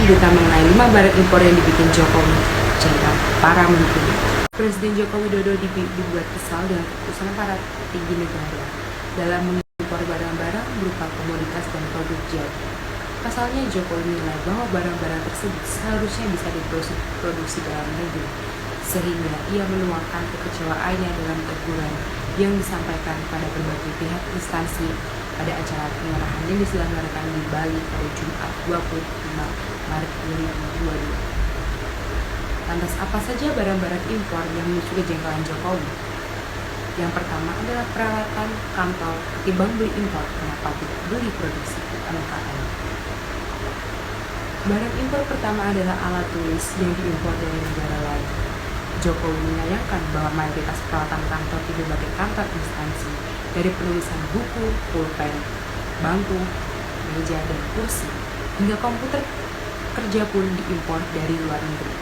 berita mengenai 5 barang impor yang dibikin Jokowi jengkel para menteri. Presiden Joko Widodo dibuat kesal dengan keputusan para petinggi negara dalam mengimpor barang-barang berupa komoditas dan produk jadi. Pasalnya, Jokowi menilai bahwa barang-barang tersebut seharusnya bisa diproduksi dalam negeri, sehingga ia menuangkan kekecewaannya dalam teguran yang disampaikan pada berbagai pihak instansi pada acara penyerahan yang diselenggarakan di Bali pada Jumat 25 Maret 2022. Lantas apa saja barang-barang impor yang memicu kejengkelan Jokowi? Yang pertama adalah peralatan kantor ketimbang beli impor. Kenapa tidak beli produksi UMKM? Barang impor pertama adalah alat tulis yang diimpor dari negara lain. Jokowi menyayangkan bahwa mayoritas peralatan kantor di berbagai kantor instansi, dari penulisan buku, pulpen, bangku, meja, dan kursi, hingga komputer kerja pun diimpor dari luar negeri.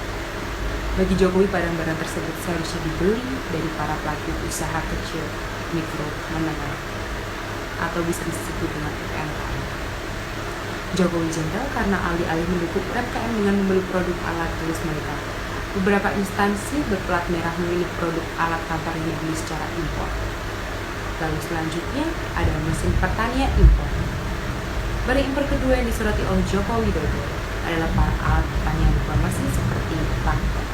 Bagi Jokowi, barang-barang tersebut seharusnya dibeli dari para pelaku usaha kecil, mikro, menengah, atau bisa disebut dengan UMKM. Jokowi jengkel karena alih-alih mendukung UMKM dengan membeli produk alat tulis mereka, beberapa instansi berplat merah memilih produk alat kantor yang dibeli secara impor. Lalu selanjutnya ada mesin pertanian impor. Barang impor kedua yang disoroti oleh Joko Widodo adalah para alat pertanian berupa mesin seperti traktor.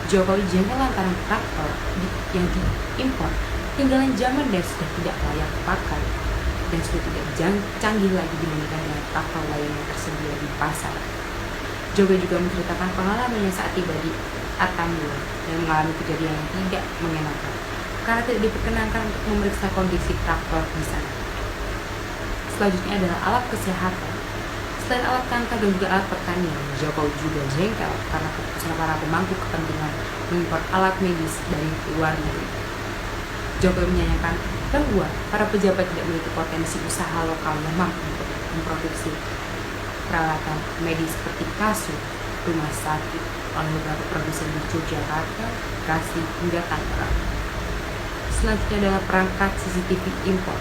Jokowi jengkel lantaran traktor yang diimpor ketinggalan zaman dan sudah tidak layak pakai dan sudah tidak canggih lagi dibandingkan dengan traktor lain yang tersedia di pasar. Jokowi juga menceritakan pengalamannya saat tiba di Atambua dan mengalami kejadian yang tidak mengenakan karena tidak diperkenankan untuk memeriksa kondisi traktor di sana. Selanjutnya adalah alat kesehatan. Selain alat kantor dan juga alat pertanian, Jokowi juga jengkel karena keputusan para pemangku kepentingan mengimpor alat medis dari luar negeri. Jokowi menyayangkan bahwa para pejabat tidak memiliki potensi usaha lokal yang mampu memproduksi peralatan medis seperti kasur, rumah sakit, oleh beberapa produsen di Yogyakarta, Bekasi, hingga Tangerang. Selanjutnya adalah perangkat CCTV impor.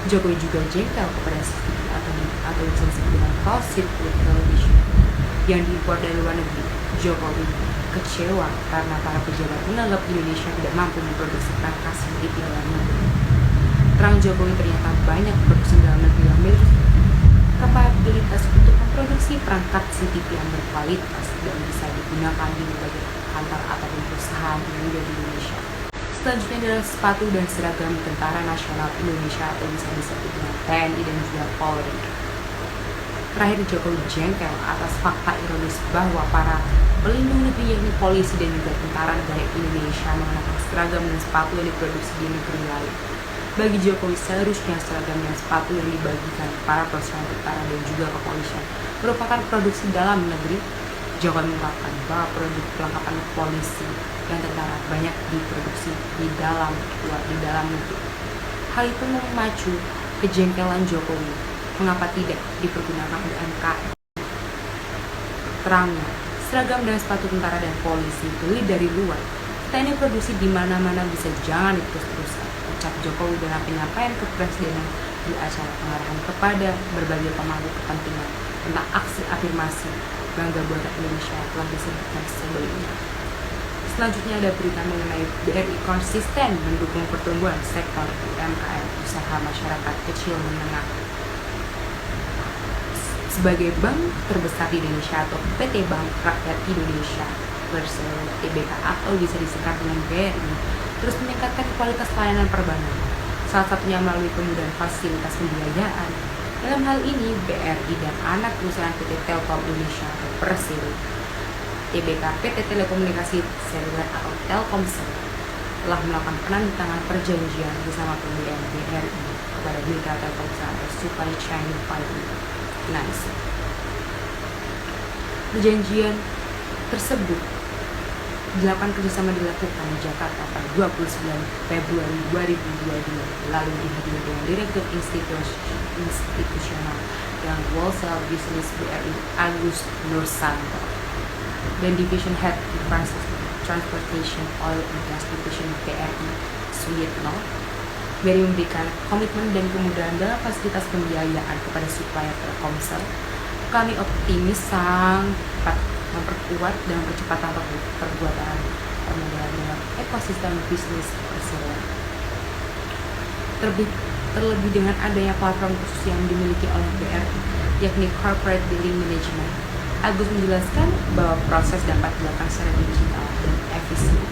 Jokowi juga jengkel kepada CCTV atau bisa disebut dengan closed circuit television yang diimpor dari luar negeri. Jokowi kecewa karena para pejabat menganggap Indonesia tidak mampu memproduksi perangkat CCTV dalam negeri. Terang Jokowi ternyata banyak produsen dalam negeri yang memiliki kapabilitas untuk memproduksi perangkat CCTV yang berkualitas dan bisa digunakan di berbagai kantor ataupun perusahaan yang ada di Indonesia. Selanjutnya adalah sepatu dan seragam Tentara Nasional Indonesia atau bisa disebut dengan TNI dan juga Polri. Terakhir, Jokowi jengkel atas fakta ironis bahwa para pelindung negeri yakni polisi dan juga tentara negara Indonesia mengenakan seragam dan sepatu yang diproduksi di negeri lain. Bagi Jokowi, seharusnya seragam dan sepatu yang dibagikan para personel tentara dan juga kepolisian merupakan produksi dalam negeri. Jokowi mengungkapkan bahwa produk perlengkapan polisi dan tentara banyak diproduksi di dalam negeri. Hal itu memacu kejengkelan Jokowi. Mengapa tidak dipergunakan UMKM? Terangnya, seragam dan sepatu tentara dan polisi beli dari luar. Kita ini produksi di mana-mana, bisa jangan diterus-teruskan, ucap Jokowi dalam penyampaian kepresidenan di acara pengarahan kepada berbagai pemangku kepentingan tentang aksi afirmasi bangga buatan Indonesia telah disebutkan sebelumnya. Selanjutnya ada berita mengenai BRI konsisten mendukung pertumbuhan sektor UMKM, usaha masyarakat kecil menengah. Sebagai bank terbesar di Indonesia atau PT Bank Rakyat Indonesia versi TBK atau bisa disingkat dengan BRI, terus meningkatkan kualitas pelayanan perbankan, salah satunya melalui kemudahan fasilitas pembiayaan. Dalam hal ini, BRI dan anak perusahaan PT Telkom Indonesia atau Persero, TBK PT Telekomunikasi Seluler atau Telkomsel telah melakukan penandatanganan perjanjian bersama pembelian BRI kepada mitra Telkomsel atau Supply Chain Finance. Perjanjian tersebut kerjasama dilakukan di Jakarta pada 29 Februari 2022 lalu dihadiri dengan Direktur Institusional dan Wholesale Business BRI Agus Nursanto dan Division Head Transportation Oil and Gas Division BRI Suyitno. BRI memberikan komitmen dan kemudahan dalam fasilitas pembiayaan kepada supplier Telkomsel Kami optimis sangat memperkuat dan mempercepat perbuatan permodalan dalam ekosistem bisnis perseroan. Terlebih dengan adanya platform khusus yang dimiliki oleh BRI, yakni Corporate Billing Management. Agus menjelaskan bahwa proses dapat dilakukan secara digital dan efisien.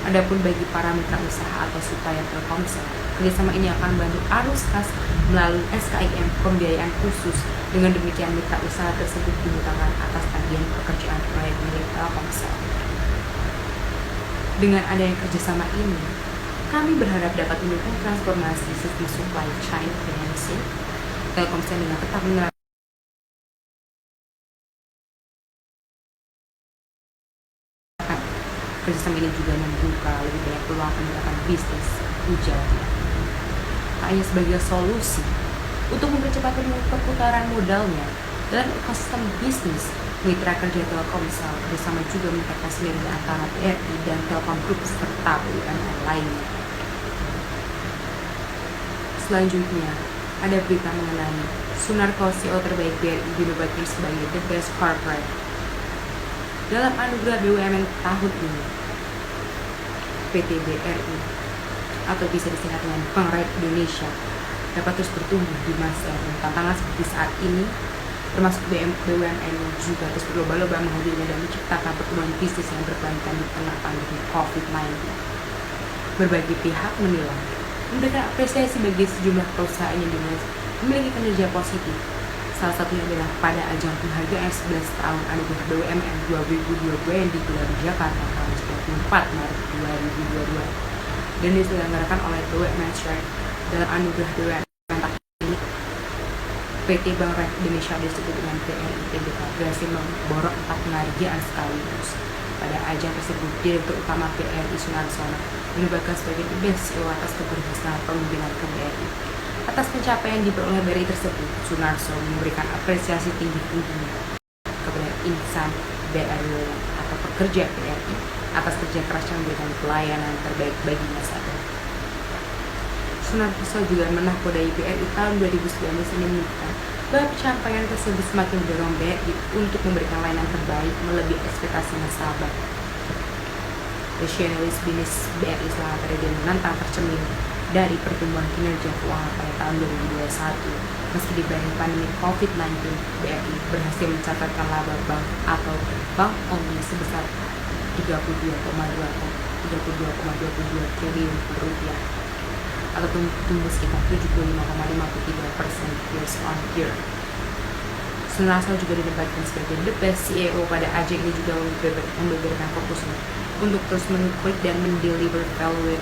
Adapun bagi para mitra usaha atau supplier Telkomsel, kerjasama ini akan membantu arus kas melalui SKIM pembiayaan khusus. Dengan demikian, mitra usaha tersebut dimudahkan atas tagihan pekerjaan proyek milik Telkomsel. Dengan adanya kerjasama ini, kami berharap dapat mendukung transformasi sistem supply chain financing Telkomsel dengan tetap menerapkan kerjasama ini juga membuka lebih banyak peluang peningkatan bisnis, ujarnya. Tak hanya sebagai solusi untuk mempercepat perputaran modalnya dalam ekosistem bisnis, mitra kerja Telkomsel bersama juga meningkatkan sinergi antara BRI dan Telkom Group serta BUMN lainnya. Selanjutnya, ada berita mengenai Sunarko CEO terbaik BRI dinobatkan sebagai The Best Corporate. Dalam anugerah BUMN tahun ini, PT BRI atau bisa disingkat dengan Bank Rakyat Indonesia dapat terus bertumbuh di masa dan tantangan seperti saat ini, termasuk BUMN juga terus berlomba-lomba menghadirkan dan menciptakan pertumbuhan bisnis yang berkelanjutan di tengah pandemi COVID-19. Berbagai pihak menilai memberikan apresiasi bagi sejumlah perusahaan yang memiliki kinerja positif. Salah satunya adalah pada ajang penghargaan 11 tahun anugerah BUMN 2022 yang digelar di Jakarta tanggal 24 Maret 2022 dan diselenggarakan oleh BUMN Share. Dalam anugerah BUMN ini, PT Bank Rakyat Indonesia disebut dengan BRI Tbk berhasil memborok 4 penghargaan sekaligus. Pada ajang tersebut, Direktur Utama BRI Sunarsono dinobatkan sebagai The Best CEO atas keberhasilan pemimpinan ke BRI. Atas pencapaian diperoleh BRI tersebut, Sunarso memberikan apresiasi tinggi-tingginya kepada insan BRI atau pekerja BRI atas kerja keras yang memberikan pelayanan terbaik bagi nasabah. Sunarso juga menakodai BRI tahun 2019 ini menunjukkan bahwa pencapaian tersebut semakin mendorong BRI untuk memberikan layanan terbaik melebihi ekspektasi nasabah. Rasionalis bisnis BRI selama periode menantang tercermin dari pertumbuhan kinerja keuangan pada tahun 2021. Meski dibanding pandemi COVID-19, BRI berhasil mencatatkan laba bank atau bank only sebesar 32,22 triliun rupiah atau tumbuh sekitar 75,53% years on year. Sunarso juga dinobatkan sebagai The Best CEO pada ajang ini juga membeberkan fokusnya untuk terus mengikuti dan mendeliver value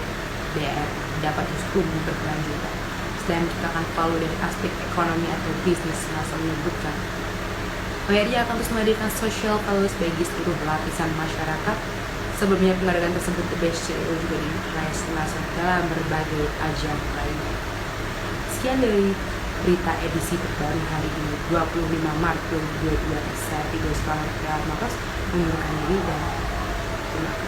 BRI dapat terus tumbuh berkelanjutan. Selain menciptakan value dari aspek ekonomi atau bisnis, Sunarso menyebutkan BRI akan terus menghadirkan social values bagi seluruh lapisan masyarakat. Sebelumnya penghargaan tersebut The Best CEO juga diraih Sunarso dalam berbagai ajang lainnya. Sekian dari berita edisi terbaru hari ini 25 Maret 2022. Saya Tigo Selamat mengundurkan diri dan terima kasih.